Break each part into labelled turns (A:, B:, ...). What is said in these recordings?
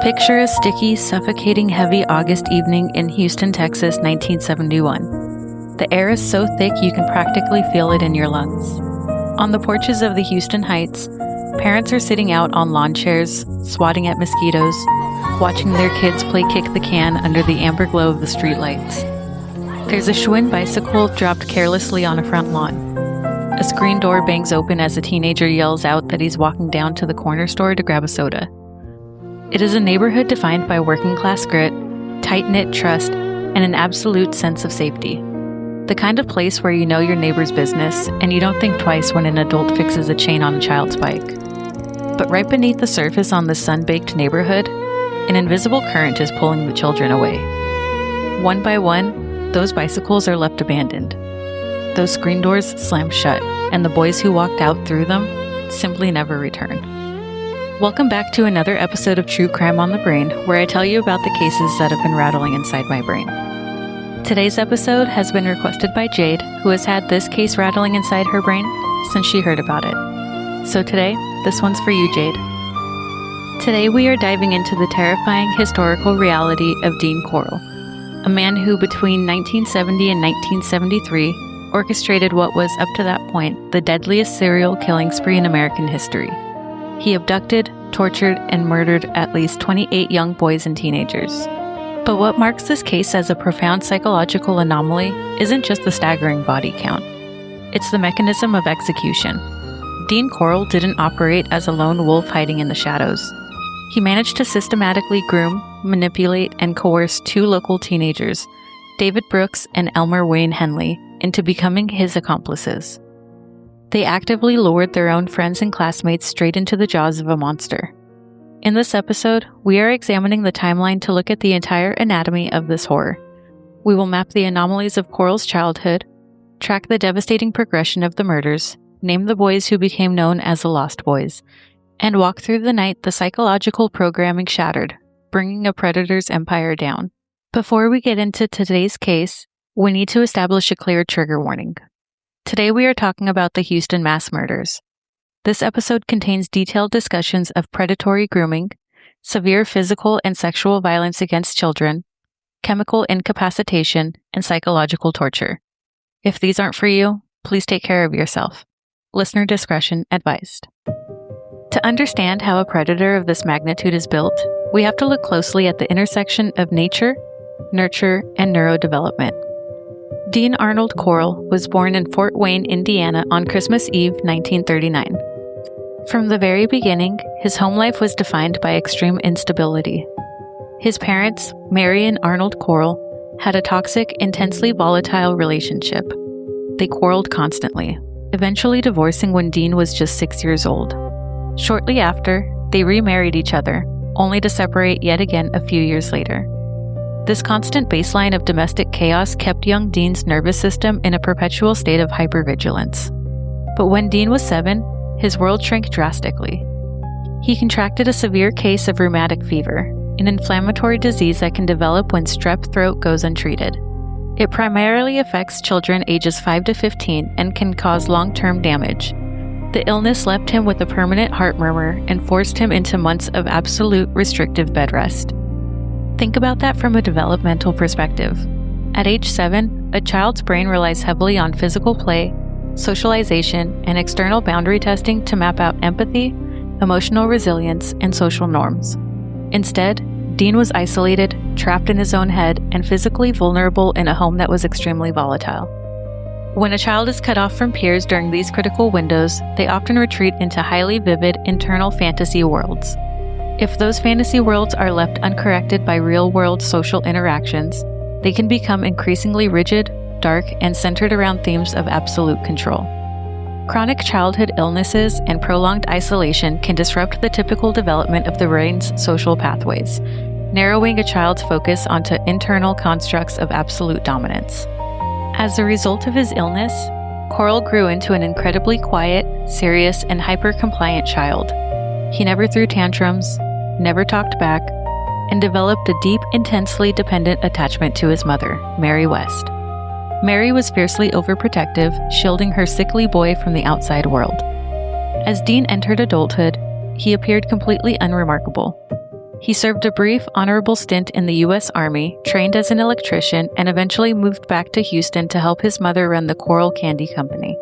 A: Picture a sticky, suffocating, heavy August evening in Houston, Texas, 1971. The air is so thick you can practically feel it in your lungs. On the porches of the Houston Heights, parents are sitting out on lawn chairs, swatting at mosquitoes, watching their kids play kick the can under the amber glow of the streetlights. There's a Schwinn bicycle dropped carelessly on a front lawn. A screen door bangs open as a teenager yells out that he's walking down to the corner store to grab a soda. It is a neighborhood defined by working-class grit, tight-knit trust, and an absolute sense of safety. The kind of place where you know your neighbor's business and you don't think twice when an adult fixes a chain on a child's bike. But right beneath the surface on this sun-baked neighborhood, an invisible current is pulling the children away. One by one, those bicycles are left abandoned. Those screen doors slam shut, and the boys who walked out through them simply never return. Welcome back to another episode of True Crime on the Brain, where I tell you about the cases that have been rattling inside my brain. Today's episode has been requested by Jade, who has had this case rattling inside her brain since she heard about it. So today, this one's for you, Jade. Today we are diving into the terrifying historical reality of Dean Corll, a man who between 1970 and 1973 orchestrated what was, up to that point, the deadliest serial killing spree in American history. He abducted, tortured, and murdered at least 28 young boys and teenagers. But what marks this case as a profound psychological anomaly isn't just the staggering body count. It's the mechanism of execution. Dean Corll didn't operate as a lone wolf hiding in the shadows. He managed to systematically groom, manipulate, and coerce two local teenagers, David Brooks and Elmer Wayne Henley, into becoming his accomplices. They actively lured their own friends and classmates straight into the jaws of a monster. In this episode, we are examining the timeline to look at the entire anatomy of this horror. We will map the anomalies of Corll's childhood, track the devastating progression of the murders, name the boys who became known as the Lost Boys, and walk through the night the psychological programming shattered, bringing a predator's empire down. Before we get into today's case, we need to establish a clear trigger warning. Today we are talking about the Houston mass murders. This episode contains detailed discussions of predatory grooming, severe physical and sexual violence against children, chemical incapacitation, and psychological torture. If these aren't for you, please take care of yourself. Listener discretion advised. To understand how a predator of this magnitude is built, we have to look closely at the intersection of nature, nurture, and neurodevelopment. Dean Arnold Corll was born in Fort Wayne, Indiana on Christmas Eve, 1939. From the very beginning, his home life was defined by extreme instability. His parents, Mary and Arnold Corll, had a toxic, intensely volatile relationship. They quarreled constantly, eventually divorcing when Dean was just 6 years old. Shortly after, they remarried each other, only to separate yet again a few years later. This constant baseline of domestic chaos kept young Dean's nervous system in a perpetual state of hypervigilance. But when Dean was 7, his world shrank drastically. He contracted a severe case of rheumatic fever, an inflammatory disease that can develop when strep throat goes untreated. It primarily affects children ages 5 to 15 and can cause long-term damage. The illness left him with a permanent heart murmur and forced him into months of absolute restrictive bed rest. Think about that from a developmental perspective. At age 7, a child's brain relies heavily on physical play, socialization, and external boundary testing to map out empathy, emotional resilience, and social norms. Instead, Dean was isolated, trapped in his own head, and physically vulnerable in a home that was extremely volatile. When a child is cut off from peers during these critical windows, they often retreat into highly vivid internal fantasy worlds. If those fantasy worlds are left uncorrected by real-world social interactions, they can become increasingly rigid, dark, and centered around themes of absolute control. Chronic childhood illnesses and prolonged isolation can disrupt the typical development of the brain's social pathways, narrowing a child's focus onto internal constructs of absolute dominance. As a result of his illness, Corll grew into an incredibly quiet, serious, and hyper-compliant child. He never threw tantrums, never talked back, and developed a deep, intensely dependent attachment to his mother, Mary West. Mary was fiercely overprotective, shielding her sickly boy from the outside world. As Dean entered adulthood, he appeared completely unremarkable. He served a brief, honorable stint in the U.S. Army, trained as an electrician, and eventually moved back to Houston to help his mother run the Corll Candy Company.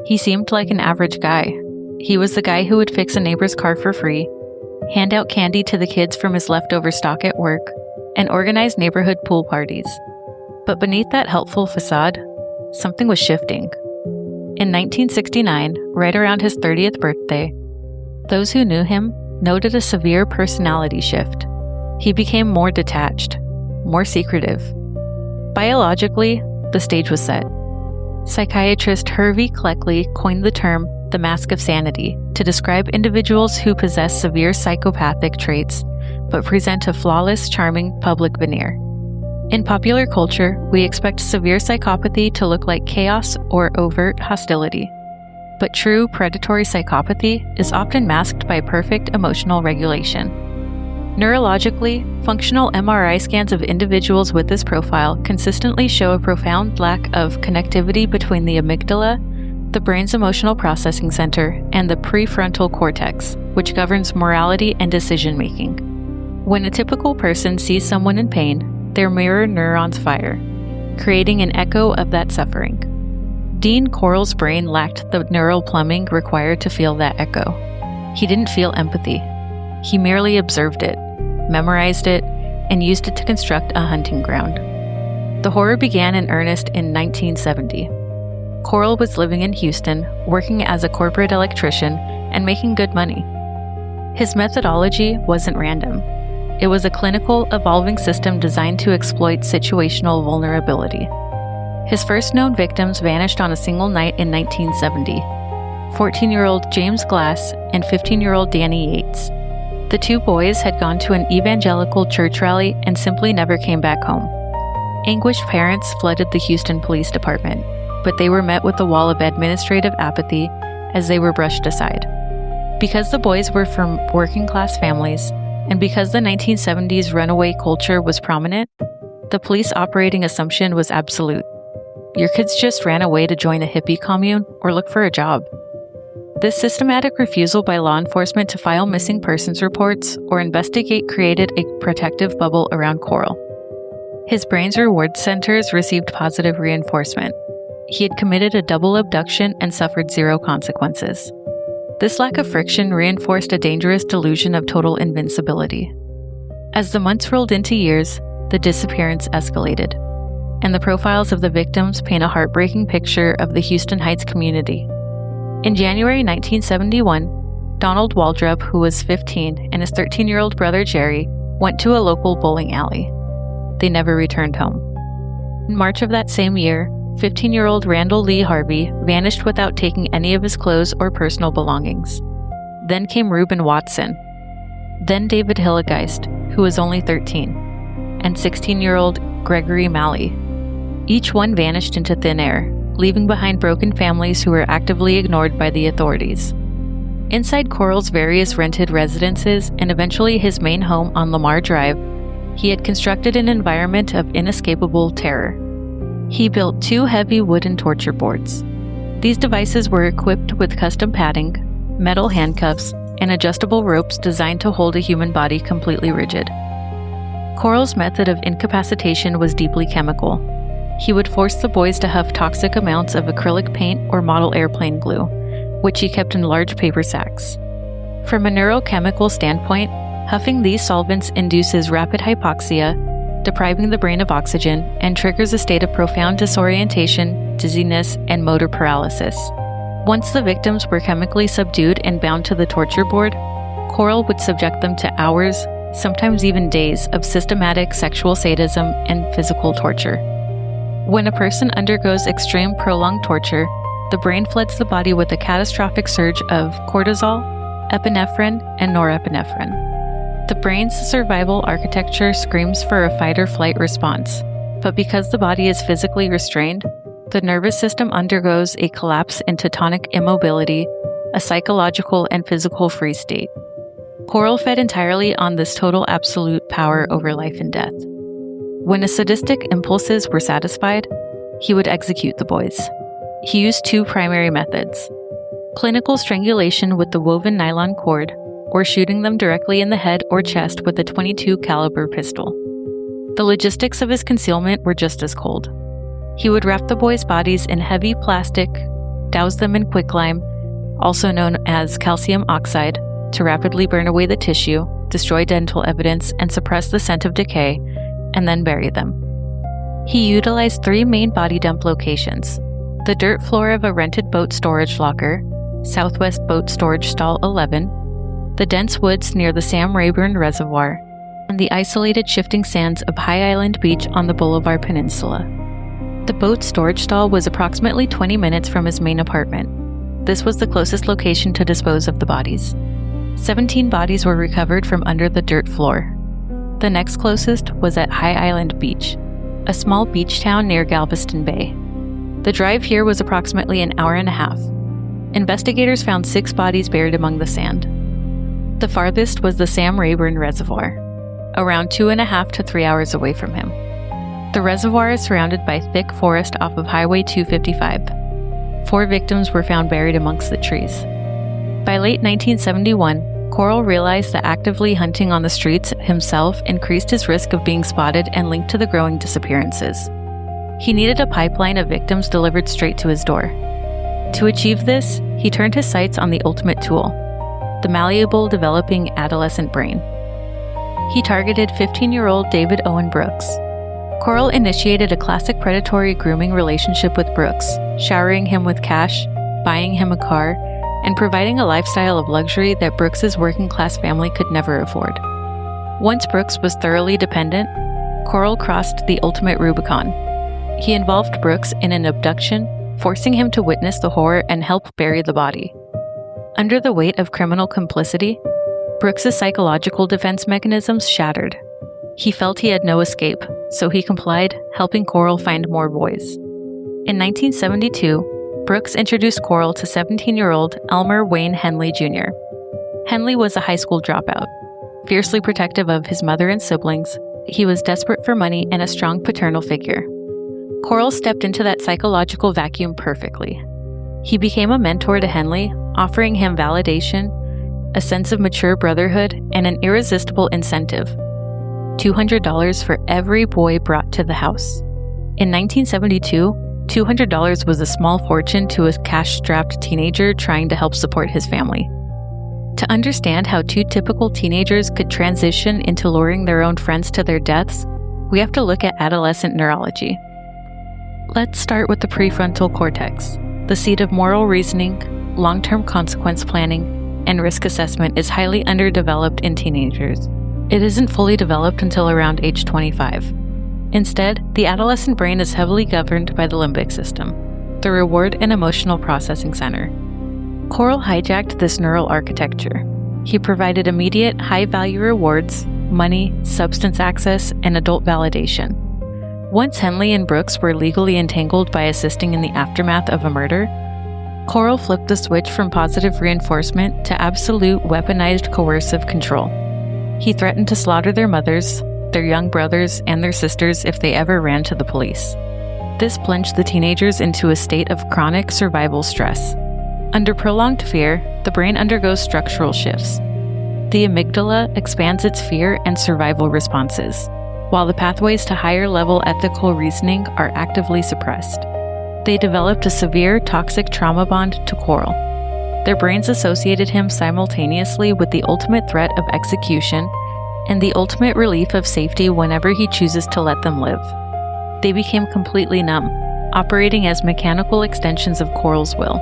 A: He seemed like an average guy. He was the guy who would fix a neighbor's car for free, hand out candy to the kids from his leftover stock at work, and organize neighborhood pool parties. But beneath that helpful facade, something was shifting. In 1969, right around his 30th birthday, those who knew him noted a severe personality shift. He became more detached, more secretive. Biologically, the stage was set. Psychiatrist Hervey Cleckley coined the term the mask of sanity to describe individuals who possess severe psychopathic traits but present a flawless, charming public veneer. In popular culture, we expect severe psychopathy to look like chaos or overt hostility. But true predatory psychopathy is often masked by perfect emotional regulation. Neurologically, functional MRI scans of individuals with this profile consistently show a profound lack of connectivity between the amygdala, the brain's emotional processing center, and the prefrontal cortex, which governs morality and decision-making. When a typical person sees someone in pain, their mirror neurons fire, creating an echo of that suffering. Dean Corll's brain lacked the neural plumbing required to feel that echo. He didn't feel empathy. He merely observed it, memorized it, and used it to construct a hunting ground. The horror began in earnest in 1970. Corll was living in Houston, working as a corporate electrician, and making good money. His methodology wasn't random. It was a clinical, evolving system designed to exploit situational vulnerability. His first known victims vanished on a single night in 1970. 14-year-old James Glass and 15-year-old Danny Yates. The two boys had gone to an evangelical church rally and simply never came back home. Anguished parents flooded the Houston Police Department, but they were met with a wall of administrative apathy as they were brushed aside. Because the boys were from working-class families, and because the 1970s runaway culture was prominent, the police operating assumption was absolute. Your kids just ran away to join a hippie commune or look for a job. This systematic refusal by law enforcement to file missing persons reports or investigate created a protective bubble around Corll. His brain's reward centers received positive reinforcement. He had committed a double abduction and suffered zero consequences. This lack of friction reinforced a dangerous delusion of total invincibility. As the months rolled into years, the disappearance escalated, and the profiles of the victims paint a heartbreaking picture of the Houston Heights community. In January 1971, Donald Waldrop, who was 15, and his 13-year-old brother Jerry went to a local bowling alley. They never returned home. In March of that same year, 15-year-old Randall Lee Harvey vanished without taking any of his clothes or personal belongings. Then came Reuben Watson. Then David Hillegeist, who was only 13, and 16-year-old Gregory Malley. Each one vanished into thin air, leaving behind broken families who were actively ignored by the authorities. Inside Corll's various rented residences and eventually his main home on Lamar Drive, he had constructed an environment of inescapable terror. He built 2 heavy wooden torture boards. These devices were equipped with custom padding, metal handcuffs, and adjustable ropes designed to hold a human body completely rigid. Corll's method of incapacitation was deeply chemical. He would force the boys to huff toxic amounts of acrylic paint or model airplane glue, which he kept in large paper sacks. From a neurochemical standpoint, huffing these solvents induces rapid hypoxia, depriving the brain of oxygen, and triggers a state of profound disorientation, dizziness, and motor paralysis. Once the victims were chemically subdued and bound to the torture board, Corll would subject them to hours, sometimes even days, of systematic sexual sadism and physical torture. When a person undergoes extreme prolonged torture, the brain floods the body with a catastrophic surge of cortisol, epinephrine, and norepinephrine. The brain's survival architecture screams for a fight-or-flight response, but because the body is physically restrained, the nervous system undergoes a collapse into tonic immobility, a psychological and physical freeze state. Corll fed entirely on this total absolute power over life and death. When his sadistic impulses were satisfied, he would execute the boys. He used 2 primary methods: clinical strangulation with the woven nylon cord, or shooting them directly in the head or chest with a .22 caliber pistol. The logistics of his concealment were just as cold. He would wrap the boys' bodies in heavy plastic, douse them in quicklime, also known as calcium oxide, to rapidly burn away the tissue, destroy dental evidence, and suppress the scent of decay, and then bury them. He utilized 3 main body dump locations: the dirt floor of a rented boat storage locker, Southwest Boat Storage Stall 11, the dense woods near the Sam Rayburn Reservoir, and the isolated shifting sands of High Island Beach on the Boulevard Peninsula. The boat storage stall was approximately 20 minutes from his main apartment. This was the closest location to dispose of the bodies. 17 bodies were recovered from under the dirt floor. The next closest was at High Island Beach, a small beach town near Galveston Bay. The drive here was approximately an hour and a half. Investigators found 6 bodies buried among the sand. The farthest was the Sam Rayburn Reservoir, around 2.5 to 3 hours away from him. The reservoir is surrounded by thick forest off of Highway 255. 4 victims were found buried amongst the trees. By late 1971, Corll realized that actively hunting on the streets himself increased his risk of being spotted and linked to the growing disappearances. He needed a pipeline of victims delivered straight to his door. To achieve this, he turned his sights on the ultimate tool, the malleable, developing adolescent brain. He targeted 15-year-old David Owen Brooks. Corll initiated a classic predatory grooming relationship with Brooks, showering him with cash, buying him a car, and providing a lifestyle of luxury that Brooks's working-class family could never afford. Once Brooks was thoroughly dependent, Corll crossed the ultimate Rubicon. He involved Brooks in an abduction, forcing him to witness the horror and help bury the body. Under the weight of criminal complicity, Brooks's psychological defense mechanisms shattered. He felt he had no escape, so he complied, helping Corll find more boys. In 1972, Brooks introduced Corll to 17-year-old Elmer Wayne Henley Jr. Henley was a high school dropout. Fiercely protective of his mother and siblings, he was desperate for money and a strong paternal figure. Corll stepped into that psychological vacuum perfectly. He became a mentor to Henley, offering him validation, a sense of mature brotherhood, and an irresistible incentive: $200 for every boy brought to the house. In 1972, $200 was a small fortune to a cash-strapped teenager trying to help support his family. To understand how 2 typical teenagers could transition into luring their own friends to their deaths, we have to look at adolescent neurology. Let's start with the prefrontal cortex. The seat of moral reasoning, long-term consequence planning, and risk assessment is highly underdeveloped in teenagers. It isn't fully developed until around age 25. Instead, the adolescent brain is heavily governed by the limbic system, the reward and emotional processing center. Corll hijacked this neural architecture. He provided immediate, high-value rewards, money, substance access, and adult validation. Once Henley and Brooks were legally entangled by assisting in the aftermath of a murder, Corll flipped the switch from positive reinforcement to absolute weaponized coercive control. He threatened to slaughter their mothers, their young brothers, and their sisters if they ever ran to the police. This plunged the teenagers into a state of chronic survival stress. Under prolonged fear, the brain undergoes structural shifts. The amygdala expands its fear and survival responses, while the pathways to higher-level ethical reasoning are actively suppressed. They developed a severe toxic trauma bond to Corll. Their brains associated him simultaneously with the ultimate threat of execution and the ultimate relief of safety whenever he chooses to let them live. They became completely numb, operating as mechanical extensions of Corll's will.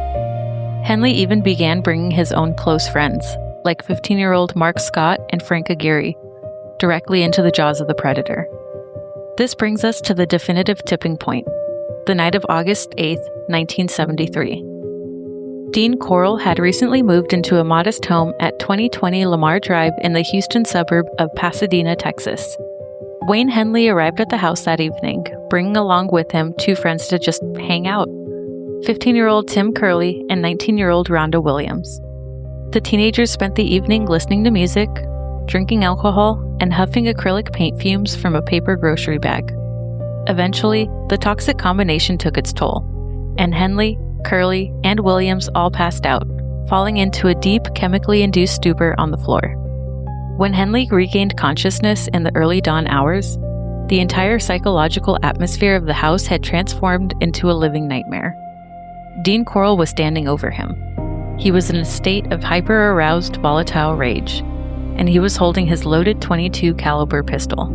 A: Henley even began bringing his own close friends, like 15-year-old Mark Scott and Frank Aguirre, directly into the jaws of the predator. This brings us to the definitive tipping point, the night of August 8, 1973. Dean Corll had recently moved into a modest home at 2020 Lamar Drive in the Houston suburb of Pasadena, Texas. Wayne Henley arrived at the house that evening, bringing along with him 2 friends to just hang out, 15-year-old Tim Curley and 19-year-old Rhonda Williams. The teenagers spent the evening listening to music, drinking alcohol, and huffing acrylic paint fumes from a paper grocery bag. Eventually, the toxic combination took its toll, and Henley, Curley, and Williams all passed out, falling into a deep, chemically induced stupor on the floor. When Henley regained consciousness in the early dawn hours, the entire psychological atmosphere of the house had transformed into a living nightmare. Dean Corll was standing over him. He was in a state of hyper-aroused, volatile rage, and he was holding his loaded .22 caliber pistol.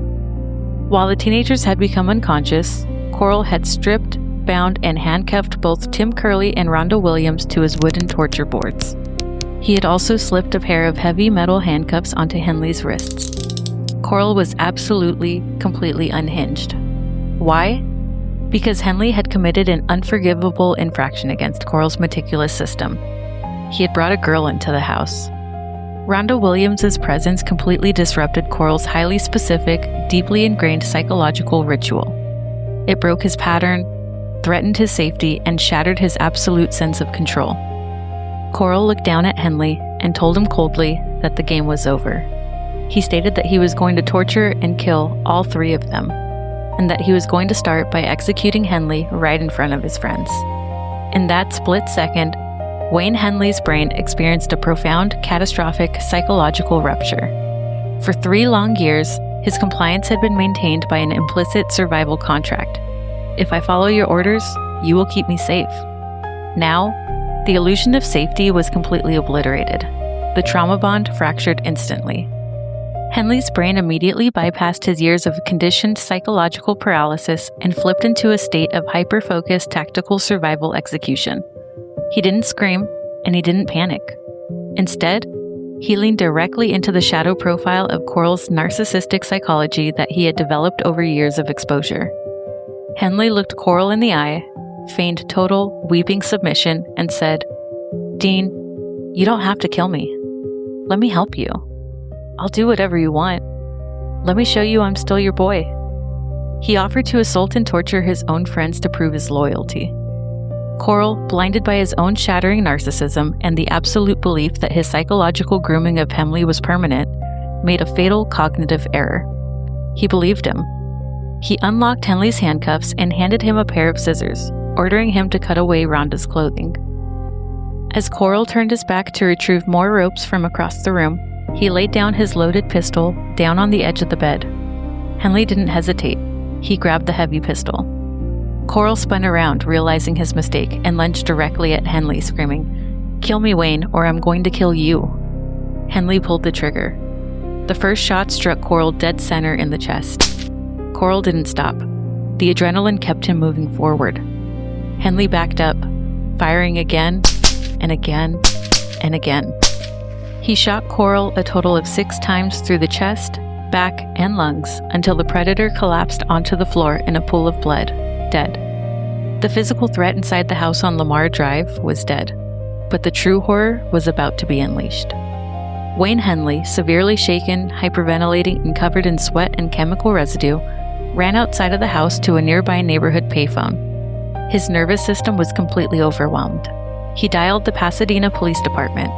A: While the teenagers had become unconscious, Corll had stripped, bound, and handcuffed both Tim Curley and Rhonda Williams to his wooden torture boards. He had also slipped a pair of heavy metal handcuffs onto Henley's wrists. Corll was absolutely, completely unhinged. Why? Because Henley had committed an unforgivable infraction against Corll's meticulous system. He had brought a girl into the house. Rhonda Williams' presence completely disrupted Corll's highly specific, deeply ingrained psychological ritual. It broke his pattern, threatened his safety, and shattered his absolute sense of control. Corll looked down at Henley and told him coldly that the game was over. He stated that he was going to torture and kill all three of them, and that he was going to start by executing Henley right in front of his friends. In that split second, Wayne Henley's brain experienced a profound, catastrophic psychological rupture. For 3 long years, his compliance had been maintained by an implicit survival contract. If I follow your orders, you will keep me safe. Now, the illusion of safety was completely obliterated. The trauma bond fractured instantly. Henley's brain immediately bypassed his years of conditioned psychological paralysis and flipped into a state of hyper-focused tactical survival execution. He didn't scream, and he didn't panic. Instead, he leaned directly into the shadow profile of Corll's narcissistic psychology that he had developed over years of exposure. Henley looked Corll in the eye, feigned total, weeping submission, and said, "Dean, you don't have to kill me. Let me help you. I'll do whatever you want. Let me show you I'm still your boy." He offered to assault and torture his own friends to prove his loyalty. Corll, blinded by his own shattering narcissism and the absolute belief that his psychological grooming of Henley was permanent, made a fatal cognitive error. He believed him. He unlocked Henley's handcuffs and handed him a pair of scissors, ordering him to cut away Rhonda's clothing. As Corll turned his back to retrieve more ropes from across the room, he laid down his loaded pistol down on the edge of the bed. Henley didn't hesitate. He grabbed the heavy pistol. Corll spun around, realizing his mistake, and lunged directly at Henley, screaming, "Kill me, Wayne, or I'm going to kill you." Henley pulled the trigger. The first shot struck Corll dead center in the chest. Corll didn't stop. The adrenaline kept him moving forward. Henley backed up, firing again and again and again. He shot Corll a total of 6 times through the chest, back, and lungs until the predator collapsed onto the floor in a pool of blood, dead. The physical threat inside the house on Lamar Drive was dead, but the true horror was about to be unleashed. Wayne Henley, severely shaken, hyperventilating, and covered in sweat and chemical residue, ran outside of the house to a nearby neighborhood payphone. His nervous system was completely overwhelmed. He dialed the Pasadena Police Department.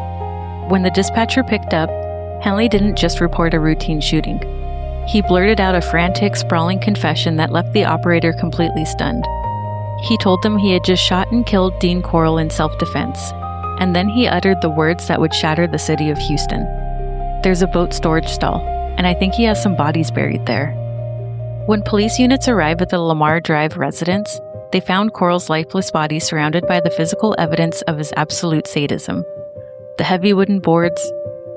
A: When the dispatcher picked up, Henley didn't just report a routine shooting. He blurted out a frantic, sprawling confession that left the operator completely stunned. He told them he had just shot and killed Dean Corll in self-defense, and then he uttered the words that would shatter the city of Houston. "There's a boat storage stall, and I think he has some bodies buried there." When police units arrived at the Lamar Drive residence, they found Corll's lifeless body surrounded by the physical evidence of his absolute sadism. The heavy wooden boards,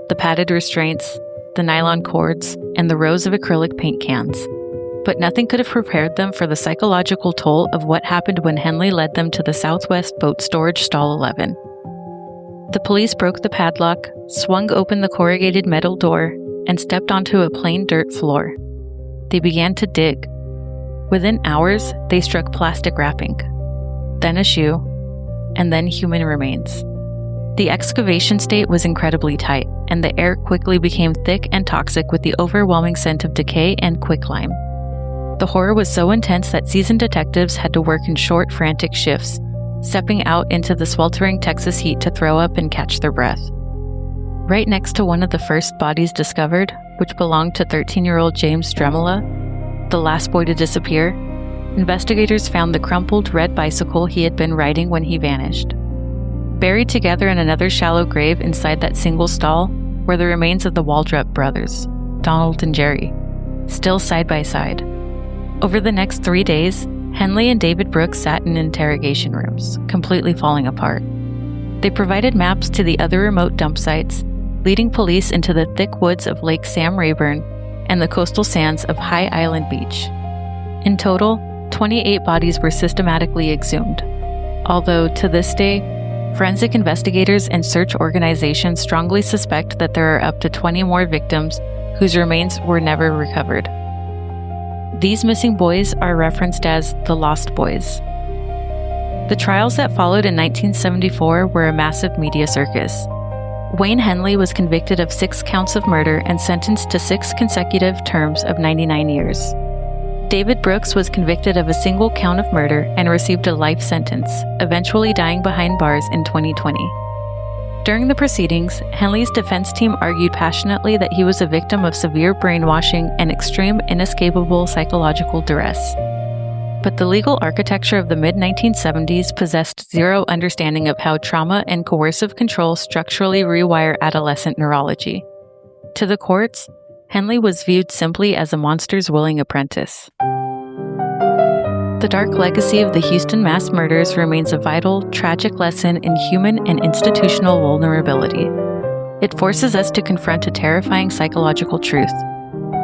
A: the padded restraints, the nylon cords, and the rows of acrylic paint cans. But nothing could have prepared them for the psychological toll of what happened when Henley led them to the Southwest Boat Storage Stall 11. The police broke the padlock, swung open the corrugated metal door, and stepped onto a plain dirt floor. They began to dig. Within hours, they struck plastic wrapping, then a shoe, and then human remains. The excavation state was incredibly tight, and the air quickly became thick and toxic with the overwhelming scent of decay and quicklime. The horror was so intense that seasoned detectives had to work in short, frantic shifts, stepping out into the sweltering Texas heat to throw up and catch their breath. Right next to one of the first bodies discovered, which belonged to 13-year-old James Dremela, the last boy to disappear, investigators found the crumpled red bicycle he had been riding when he vanished. Buried together in another shallow grave inside that single stall were the remains of the Waldrop brothers, Donald and Jerry, still side by side. Over the next 3 days, Henley and David Brooks sat in interrogation rooms, completely falling apart. They provided maps to the other remote dump sites, leading police into the thick woods of Lake Sam Rayburn and the coastal sands of High Island Beach. In total, 28 bodies were systematically exhumed, although to this day, forensic investigators and search organizations strongly suspect that there are up to 20 more victims whose remains were never recovered. These missing boys are referenced as the Lost Boys. The trials that followed in 1974 were a massive media circus. Wayne Henley was convicted of 6 counts of murder and sentenced to 6 consecutive terms of 99 years. David Brooks was convicted of a single count of murder and received a life sentence, eventually dying behind bars in 2020. During the proceedings, Henley's defense team argued passionately that he was a victim of severe brainwashing and extreme, inescapable psychological duress. But the legal architecture of the mid-1970s possessed zero understanding of how trauma and coercive control structurally rewire adolescent neurology. To the courts, Henley was viewed simply as a monster's willing apprentice. The dark legacy of the Houston mass murders remains a vital, tragic lesson in human and institutional vulnerability. It forces us to confront a terrifying psychological truth.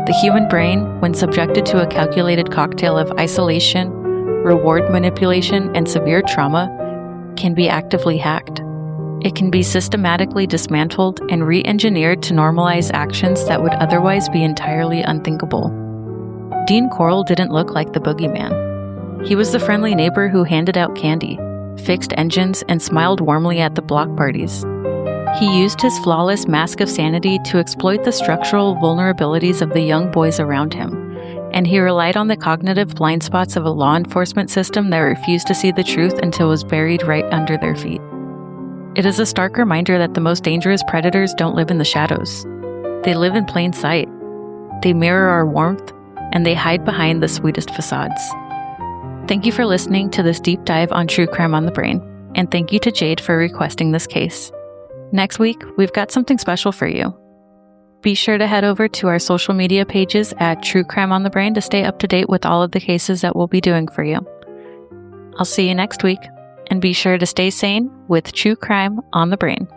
A: The human brain, when subjected to a calculated cocktail of isolation, reward manipulation, and severe trauma, can be actively hacked. It can be systematically dismantled and re-engineered to normalize actions that would otherwise be entirely unthinkable. Dean Corll didn't look like the boogeyman. He was the friendly neighbor who handed out candy, fixed engines, and smiled warmly at the block parties. He used his flawless mask of sanity to exploit the structural vulnerabilities of the young boys around him, and he relied on the cognitive blind spots of a law enforcement system that refused to see the truth until it was buried right under their feet. It is a stark reminder that the most dangerous predators don't live in the shadows. They live in plain sight. They mirror our warmth, and they hide behind the sweetest facades. Thank you for listening to this deep dive on True Crime on the Brain, and thank you to Jade for requesting this case. Next week, we've got something special for you. Be sure to head over to our social media pages at True Crime on the Brain to stay up to date with all of the cases that we'll be doing for you. I'll see you next week, and be sure to stay sane with True Crime on the Brain.